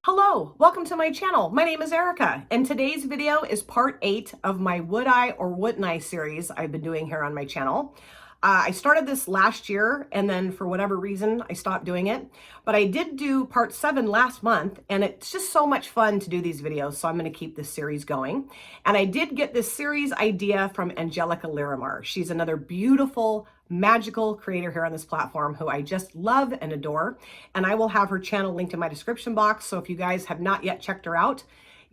Hello, welcome to my channel. My name is Erica, and today's video is part 8 of my Would I or Wouldn't I series I've been doing here on my channel. I started this last year, and then for whatever reason, I stopped doing it. But I did do part 7 last month, and it's just so much fun to do these videos, so I'm going to keep this series going. And I did get this series idea from Angelica Larimar. She's another beautiful, magical creator here on this platform who I just love and adore. And I will have her channel linked in my description box, so if you guys have not yet checked her out,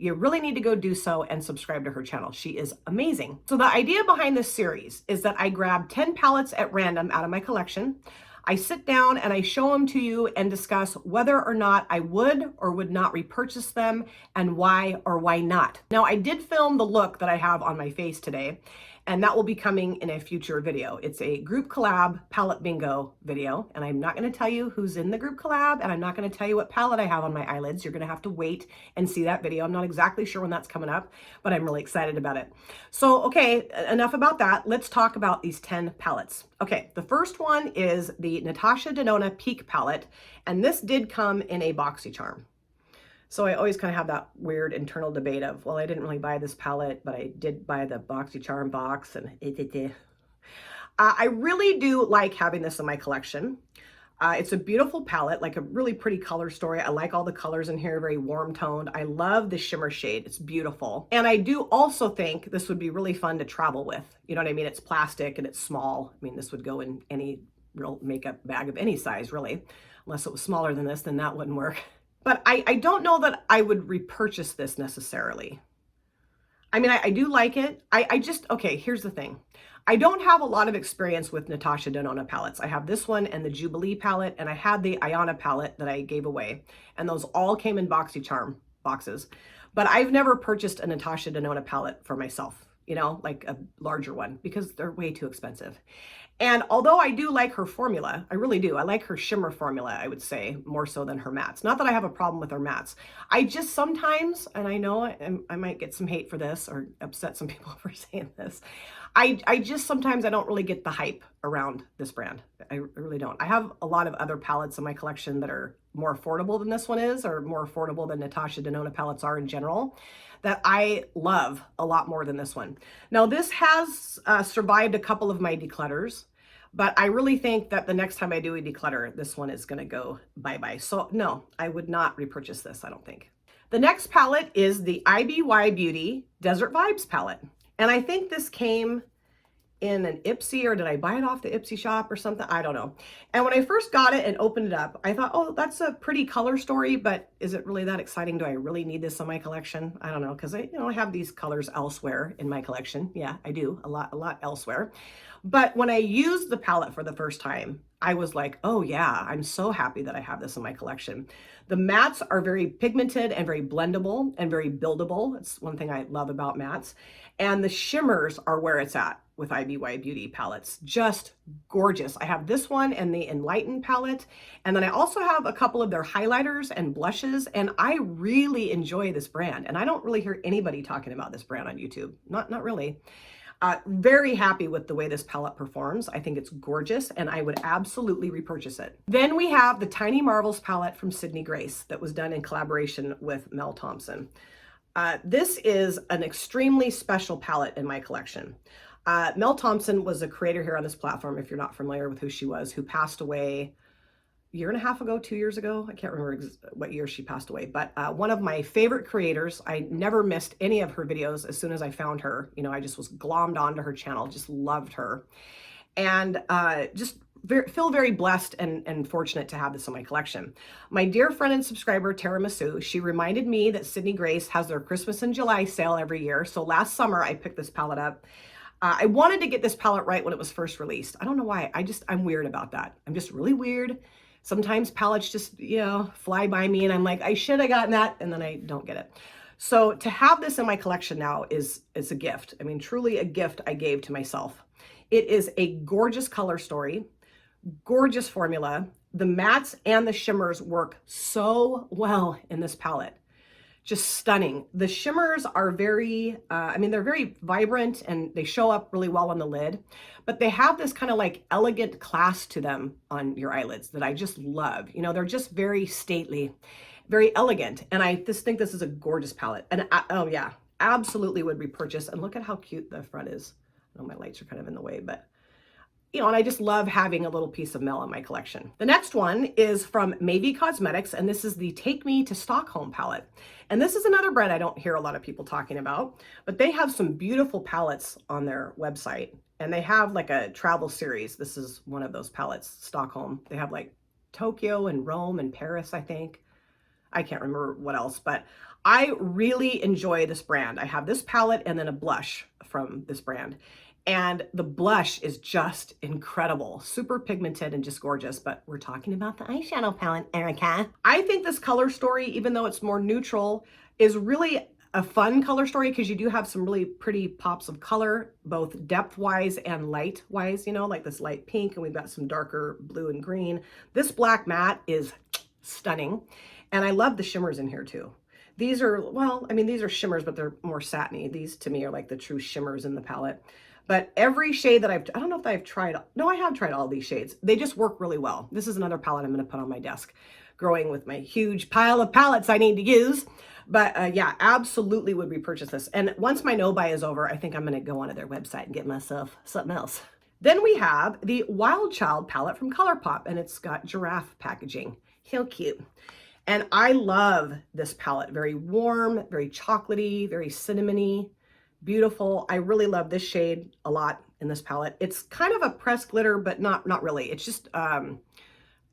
you really need to go do so and subscribe to her channel. She is amazing. So the idea behind this series is that I grab 10 palettes at random out of my collection. I sit down and I show them to you and discuss whether or not I would or would not repurchase them and why or why not. Now, I did film the look that I have on my face today, and that will be coming in a future video. It's a group collab palette bingo video, and I'm not going to tell you who's in the group collab, and I'm not going to tell you what palette I have on my eyelids. You're going to have to wait and see that video. I'm not exactly sure when that's coming up, but I'm really excited about it. So, okay, enough about that. Let's talk about these 10 palettes. Okay, the first one is the Natasha Denona Peak palette, and this did come in a BoxyCharm. So I always kind of have that weird internal debate of, well, I didn't really buy this palette, but I did buy the BoxyCharm box, and I really do like having this in my collection. It's a beautiful palette, like a really pretty color story. I like all the colors in here, very warm toned. I love the shimmer shade. It's beautiful. And I do also think this would be really fun to travel with. You know what I mean? It's plastic and it's small. I mean, this would go in any real makeup bag of any size, really. Unless it was smaller than this, then that wouldn't work. But I don't know that I would repurchase this necessarily. I mean, I do like it. Okay, here's the thing. I don't have a lot of experience with Natasha Denona palettes. I have this one and the Jubilee palette, and I had the Ayana palette that I gave away. And those all came in BoxyCharm boxes. But I've never purchased a Natasha Denona palette for myself, you know, like a larger one, because they're way too expensive. And although I do like her formula, I really do. I like her shimmer formula, I would say, more so than her mattes. Not that I have a problem with her mattes. I just sometimes, and I know I might get some hate for this or upset some people for saying this, I just sometimes I don't really get the hype around this brand. I really don't. I have a lot of other palettes in my collection that are more affordable than this one is, or more affordable than Natasha Denona palettes are in general, that I love a lot more than this one. Now, this has survived a couple of my declutters, but I really think that the next time I do a declutter, this one is going to go bye-bye. So no, I would not repurchase this, I don't think. The next palette is the Iby Beauty Desert Vibes palette. And I think this came in an Ipsy, or did I buy it off the Ipsy shop or something? I don't know. And when I first got it and opened it up, I thought, oh, that's a pretty color story, but is it really that exciting? Do I really need this in my collection? I don't know, because I have these colors elsewhere in my collection. Yeah, I do, a lot elsewhere. But when I used the palette for the first time, I was like, oh yeah, I'm so happy that I have this in my collection. The mattes are very pigmented and very blendable and very buildable. It's one thing I love about mattes. And the shimmers are where it's at with Iby Beauty palettes. Just gorgeous. I have this one and the Enlighten palette. And then I also have a couple of their highlighters and blushes. And I really enjoy this brand. And I don't really hear anybody talking about this brand on YouTube. Not really. Very happy with the way this palette performs. I think it's gorgeous, and I would absolutely repurchase it. Then we have the Tiny Marvels palette from Sydney Grace that was done in collaboration with Mel Thompson. This is an extremely special palette in my collection. Mel Thompson was a creator here on this platform, if you're not familiar with who she was, who passed away a year and a half ago, 2 years ago. I can't remember what year she passed away, but one of my favorite creators. I never missed any of her videos as soon as I found her. You know, I just was glommed onto her channel, just loved her. And feel very blessed and fortunate to have this in my collection. My dear friend and subscriber, Tiramisu, she reminded me that Sydney Grace has their Christmas in July sale every year. So last summer, I picked this palette up. I wanted to get this palette right when it was first released. I don't know why. I'm weird about that. I'm just really weird. Sometimes palettes just, fly by me and I'm like, I should have gotten that, and then I don't get it. So to have this in my collection now is a gift. I mean, truly a gift I gave to myself. It is a gorgeous color story, gorgeous formula. The mattes and the shimmers work so well in this palette. just stunning. The shimmers are very, I mean, they're very vibrant and they show up really well on the lid, but they have this kind of like elegant class to them on your eyelids that I just love. You know, they're just very stately, very elegant. And I just think this is a gorgeous palette. And oh yeah, absolutely would repurchase. And look at how cute the front is. I know my lights are kind of in the way, but you know, and I just love having a little piece of Mel in my collection. The next one is from Maybe Cosmetics, and this is the Take Me to Stockholm palette. And this is another brand I don't hear a lot of people talking about, but they have some beautiful palettes on their website. And they have like a travel series. This is one of those palettes, Stockholm. They have like Tokyo and Rome and Paris, I think. I can't remember what else, but I really enjoy this brand. I have this palette and then a blush from this brand. And the blush is just incredible, super pigmented and just gorgeous, but we're talking about the eyeshadow palette, Erica. I think this color story, even though it's more neutral, is really a fun color story because you do have some really pretty pops of color, both depth-wise and light-wise, you know, like this light pink, and we've got some darker blue and green. This black matte is stunning, and I love the shimmers in here too. These are, well, I mean, these are shimmers, but they're more satiny. These to me are like the true shimmers in the palette. But every shade that I don't know if I've tried, no, I have tried all these shades. They just work really well. This is another palette I'm going to put on my desk, growing with my huge pile of palettes I need to use. But yeah, absolutely would repurchase this. And once my no-buy is over, I think I'm going to go onto their website and get myself something else. Then we have the Wild Child palette from Colourpop, and it's got giraffe packaging. How cute. And I love this palette. Very warm, very chocolatey, very cinnamony. Beautiful. I really love this shade a lot in this palette. It's kind of a pressed glitter, but not really. It's just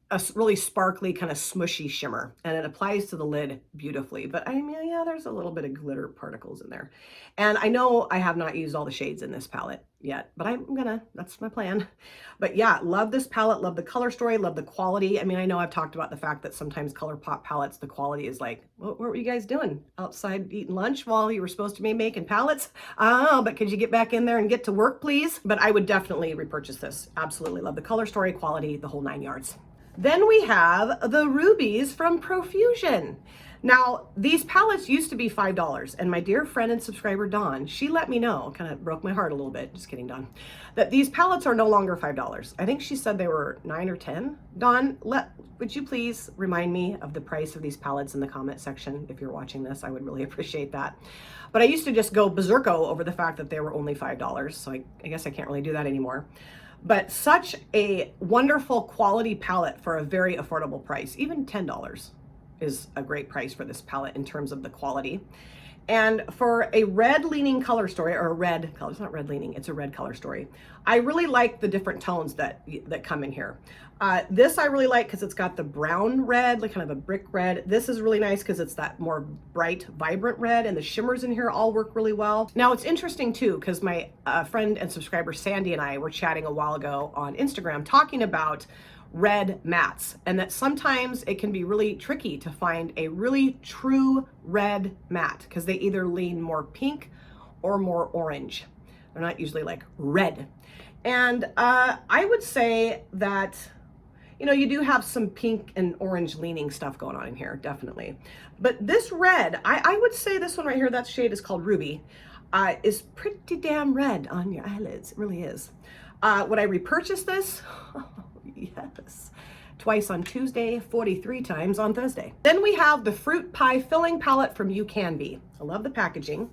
a really sparkly, kind of smushy shimmer, and it applies to the lid beautifully. But I mean, yeah, there's a little bit of glitter particles in there. And I know I have not used all the shades in this palette yet, but I'm gonna, that's my plan. But yeah, love this palette, love the color story, love the quality. I mean, I know I've talked about the fact that sometimes Colourpop palettes, the quality is like, what were you guys doing? Outside eating lunch while you were supposed to be making palettes? Oh, but could you get back in there and get to work, please? But I would definitely repurchase this. Absolutely love the color story, quality, the whole 9 yards. Then we have the rubies from Profusion. Now, these palettes used to be $5, and my dear friend and subscriber, Dawn, she let me know, kind of broke my heart a little bit, just kidding, Dawn, that these palettes are no longer $5. I think she said they were 9 or 10. Dawn, would you please remind me of the price of these palettes in the comment section if you're watching this? I would really appreciate that. But I used to just go berserko over the fact that they were only $5, so I guess I can't really do that anymore. But such a wonderful quality palette for a very affordable price. Even $10 is a great price for this palette in terms of the quality. And for a red leaning color story, or a red color, it's not red leaning, it's a red color story. I really like the different tones that come in here. This I really like because it's got the brown red, like kind of a brick red. This is really nice because it's that more bright, vibrant red, and the shimmers in here all work really well. Now it's interesting too, because my friend and subscriber Sandy and I were chatting a while ago on Instagram talking about red mattes, and that sometimes it can be really tricky to find a really true red matte because they either lean more pink or more orange. They're not usually like red. And I would say that, you know, you do have some pink and orange leaning stuff going on in here, definitely. But this red, I would say this one right here, that shade is called Ruby, is pretty damn red on your eyelids. It really is. Would I repurchase this? Yes. Twice on Tuesday, 43 times on Thursday. Then we have the Fruit Pie Filling Palette from You Can Be. I love the packaging.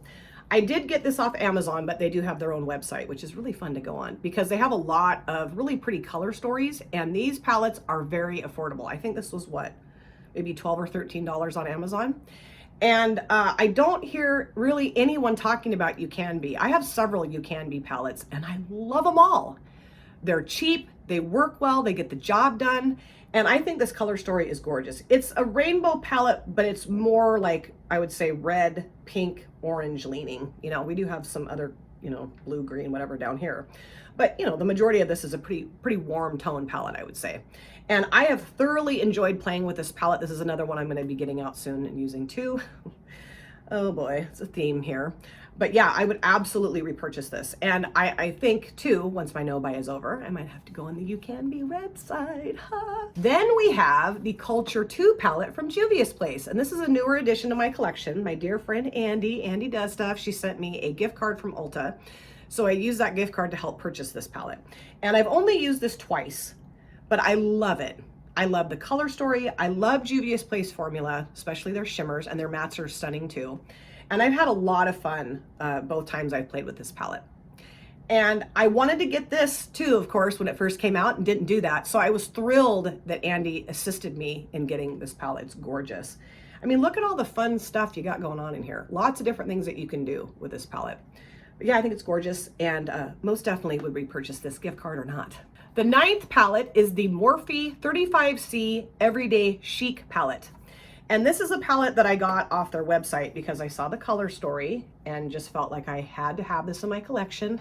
I did get this off Amazon, but they do have their own website, which is really fun to go on because they have a lot of really pretty color stories, and these palettes are very affordable. I think this was what, maybe $12 or $13 on Amazon. And I don't hear really anyone talking about You Can Be. I have several You Can Be palettes, and I love them all. They're cheap, they work well, they get the job done, and I think this color story is gorgeous. It's a rainbow palette, but it's more like, I would say, red, pink, orange leaning. You know, we do have some other, you know, blue, green, whatever down here. But, you know, the majority of this is a pretty warm tone palette, I would say. And I have thoroughly enjoyed playing with this palette. This is another one I'm going to be getting out soon and using too. Oh boy, it's a theme here. But yeah, I would absolutely repurchase this. And I think too, once my no buy is over, I might have to go on the You Can Be website. Huh? Then we have the Culture 2 palette from Juvia's Place. And this is a newer addition to my collection. My dear friend Andy does stuff. She sent me a gift card from Ulta. So I used that gift card to help purchase this palette. And I've only used this twice, but I love it. I love the color story. I love Juvia's Place formula, especially their shimmers, and their mattes are stunning too. And I've had a lot of fun both times I've played with this palette. And I wanted to get this too, of course, when it first came out, and didn't do that. So I was thrilled that Andy assisted me in getting this palette. It's gorgeous. I mean, look at all the fun stuff you got going on in here. Lots of different things that you can do with this palette. But yeah, I think it's gorgeous, and most definitely would repurchase this gift card or not. The 9th palette is the Morphe 35C Everyday Chic palette. And this is a palette that I got off their website because I saw the color story and just felt like I had to have this in my collection.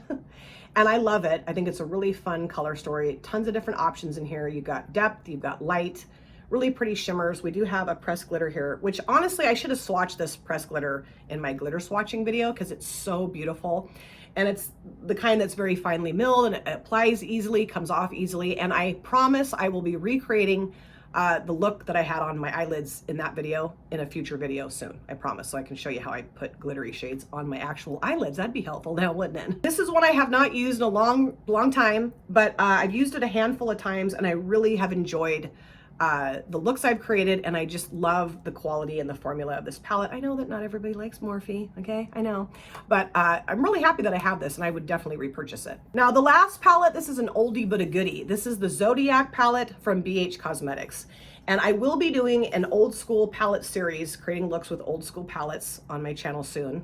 And I love it. I think it's a really fun color story. Tons of different options in here. You've got depth, you've got light, really pretty shimmers. We do have a pressed glitter here, which honestly, I should have swatched this pressed glitter in my glitter swatching video because it's so beautiful. And it's the kind that's very finely milled, and it applies easily, comes off easily. And I promise I will be recreating the look that I had on my eyelids in that video in a future video soon. I promise, so I can show you how I put glittery shades on my actual eyelids. That'd be helpful now, wouldn't it? This is one I have not used in a long time, but I've used it a handful of times, and I really have enjoyed the looks I've created, and I just love the quality and the formula of this palette. I know that not everybody likes Morphe, okay? I know, but I'm really happy that I have this, and I would definitely repurchase it. Now, the last palette, this is an oldie but a goodie. This is the Zodiac palette from BH Cosmetics, and I will be doing an old school palette series, creating looks with old school palettes, on my channel soon.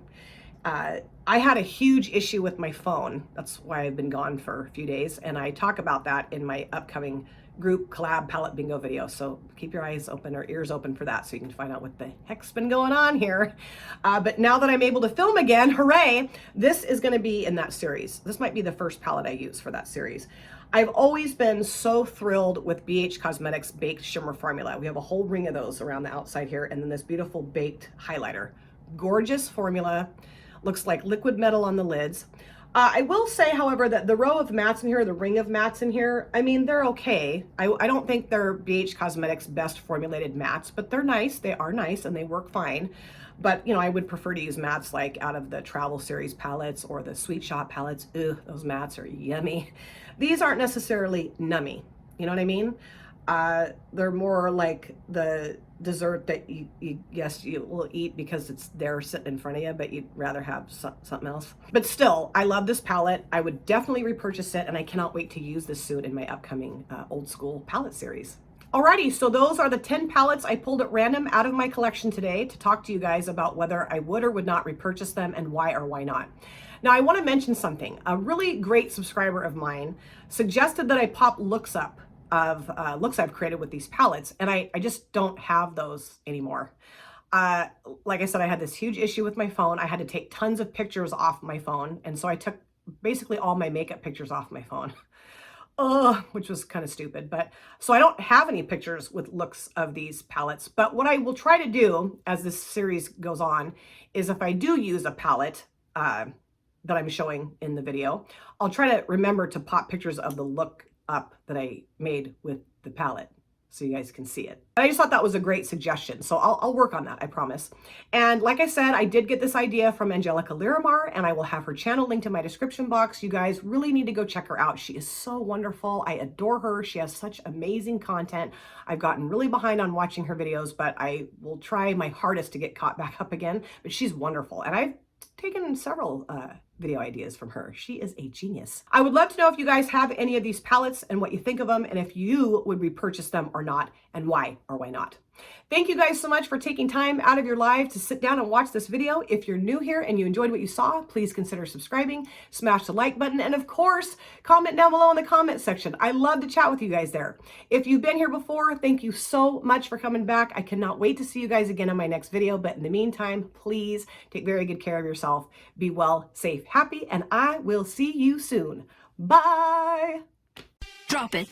I had a huge issue with my phone. That's why I've been gone for a few days, and I talk about that in my upcoming group collab palette bingo video. So keep your eyes open or ears open for that so you can find out what the heck's been going on here. But now that I'm able to film again, hooray, this is gonna be in that series. This might be the first palette I use for that series. I've always been so thrilled with BH Cosmetics Baked Shimmer Formula. We have a whole ring of those around the outside here, and then this beautiful baked highlighter. Gorgeous formula, looks like liquid metal on the lids. I will say, however, that the row of mattes in here, the ring of mattes in here, I mean, they're okay. I don't think they're BH Cosmetics' best formulated mattes, but they're nice. They are nice, and they work fine. But, you know, I would prefer to use mattes like out of the Travel Series palettes or the Sweet Shop palettes. Ugh, those mattes are yummy. These aren't necessarily nummy. You know what I mean? They're more like the dessert that you will eat because it's there sitting in front of you, but you'd rather have something else. But still, I love this palette. I would definitely repurchase it, and I cannot wait to use this soon in my upcoming old school palette series. Alrighty, so those are the 10 palettes I pulled at random out of my collection today to talk to you guys about whether I would or would not repurchase them, and why or why not. Now, I want to mention something. A really great subscriber of mine suggested that I pop looks up of looks I've created with these palettes, and I just don't have those anymore. Like I said, I had this huge issue with my phone. I had to take tons of pictures off my phone, and so I took basically all my makeup pictures off my phone. Which was kind of stupid, but so I don't have any pictures with looks of these palettes. But what I will try to do as this series goes on is, if I do use a palette that I'm showing in the video, I'll try to remember to pop pictures of the look up that I made with the palette so you guys can see it. I just thought that was a great suggestion, so I'll work on that, I promise. And like I said, I did get this idea from Angelica Liramar, and I will have her channel linked in my description box. You guys really need to go check her out. She is so wonderful. I adore her. She has such amazing content. I've gotten really behind on watching her videos, but I will try my hardest to get caught back up again. But she's wonderful, and I've taken several video ideas from her. She is a genius. I would love to know if you guys have any of these palettes and what you think of them, and if you would repurchase them or not, and why or why not. Thank you guys so much for taking time out of your life to sit down and watch this video. If you're new here and you enjoyed what you saw, please consider subscribing, smash the like button, and of course, comment down below in the comment section. I love to chat with you guys there. If you've been here before, thank you so much for coming back. I cannot wait to see you guys again in my next video, but in the meantime, please take very good care of yourself. Be well, safe, happy, and I will see you soon. Bye! Drop it.